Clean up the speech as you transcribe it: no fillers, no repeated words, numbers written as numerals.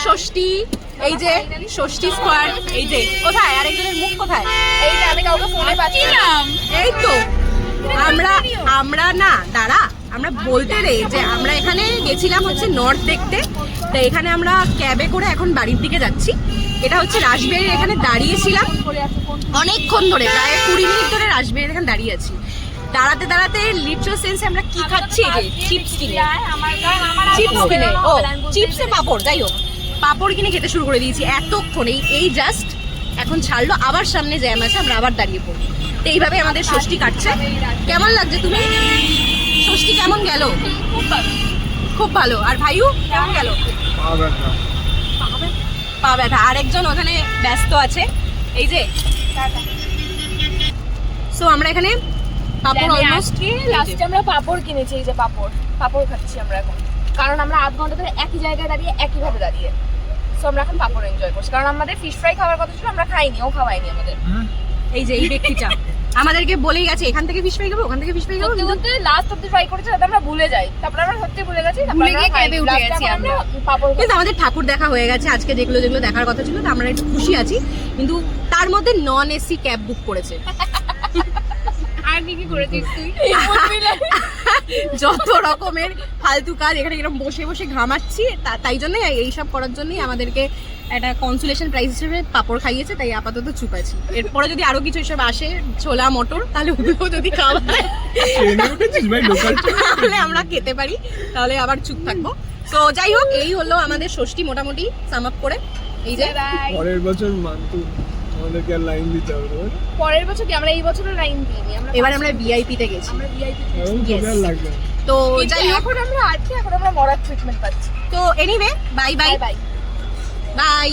ষষ্ঠী, এই যে ষষ্ঠী স্কোয়ার, এই যে কোথায় আরেকজনের মুখ কোথায়, এই যে আমি কাউকে ফোনে পাচ্ছিলাম। এই তো আমরা না দাঁড়া, আমরা বলতে রে যে আমরা এখানে গেছিলাম হচ্ছে নর্থ দেখতে, তো এখানে আমরা ক্যাবে করে এখন বাড়ির দিকে যাচ্ছি। এটা হচ্ছে রাসবিহারীর এখানে দাঁড়িয়েছিলাম অনেকক্ষণ ধরে, প্রায় 20 মিনিট ধরে রাসবিহারীর এখানে দাঁড়িয়ে আছি। দাঁড়াতে দাঁড়াতে লিটারাল সেন্সে আমরা কি খাচ্ছি, এই যে চিপস কিনে, ও চিপসে পাপড়, যাই হোক পাপড় কিনে খেতে শুরু করে দিয়েছি এতক্ষণ। এই জাস্ট এখন ছাড়লো, আবার সামনে জ্যাম আছে, আমরা আবার দাঁড়িয়ে পড়ি। তো এইভাবে আমাদের ষষ্ঠী কাটছে। কেমন লাগছে তুমি? ষষ্ঠী কেমন গেল? খুব ভালো। আর ভাইও কেমন গেল? পা ব্যথা। আরেকজন ওখানে ব্যস্ত আছে, এই যে। সো আমরা এখানে পাপড় অলমোস্ট, লাস্টে আমরা পাপড় কিনেছি, এই যে পাপড় খাচ্ছি আমরা এখন, কারণ আমরা আধ ঘন্টা ধরে একই জায়গায় দাঁড়িয়ে একইভাবে দাঁড়িয়ে। সো আমরা এখন পাপড় এনজয় করছি, কারণ আমাদের ফিশ ফ্রাই খাওয়ার কথা ছিল, আমরা খাইনি, ও খাওয়াইনি আমাদের। এই যে এই ব্যক্তিটা আমাদেরকে বলেই গেছে এখান থেকে ফিশ ফ্রাই খাবো, ওখান থেকে ফিশ ফ্রাই খাবো, কিন্তু লাস্ট অব্দি ট্রাই করেছি, যাতে আমরা ভুলে যাই। তারপর আমরা সত্যি ভুলে গেছি, ভুলে গিয়ে ক্যাবে উঠে গেছি আমরা। পাপড় কিন্তু আমাদের ঠাকুর দেখা হয়ে গেছে আজকে, যেগুলো দেখার কথা ছিল, তো আমরা একটু খুশি আছি। কিন্তু তার মধ্যে নন এসি ক্যাব বুক করেছে। আর কি করেছিস তুই? যত রকমের ফালতু কাজ, এখানে এরকম বসে বসে ঘামাচ্ছি, তাই জন্যই এইসব করার জন্যই আমাদেরকে একটা কনসুলেশন প্রাইস হিসেবে পাপড় খাইয়েছে, তাই আপাতত চুপ আছি। এরপরে যদি আরো কিছু এসব আসে, ছোলা মটর, তাহলে ওগুলো যদি খাওয়া তাহলে আমরা খেতে পারি, তাহলে আবার চুপ থাকবো। তো যাই হোক, এই হলো আমাদের ষষ্ঠী মোটামুটি সাম আপ করে। এই যে পরের বছর মান্তু আমাদেরকে আর লাইন দিতে হবে। পরের বছর কি আমরা এই বছরে লাইন দিইনি, এবার আমরা ভিআইপি তে গেছি। আমরা ভিআইপি আর লাগবে। তো যাই হোক, এখন আমরা মরার ট্রিটমেন্ট পাচ্ছি। তো anyway, bye bye bye bye.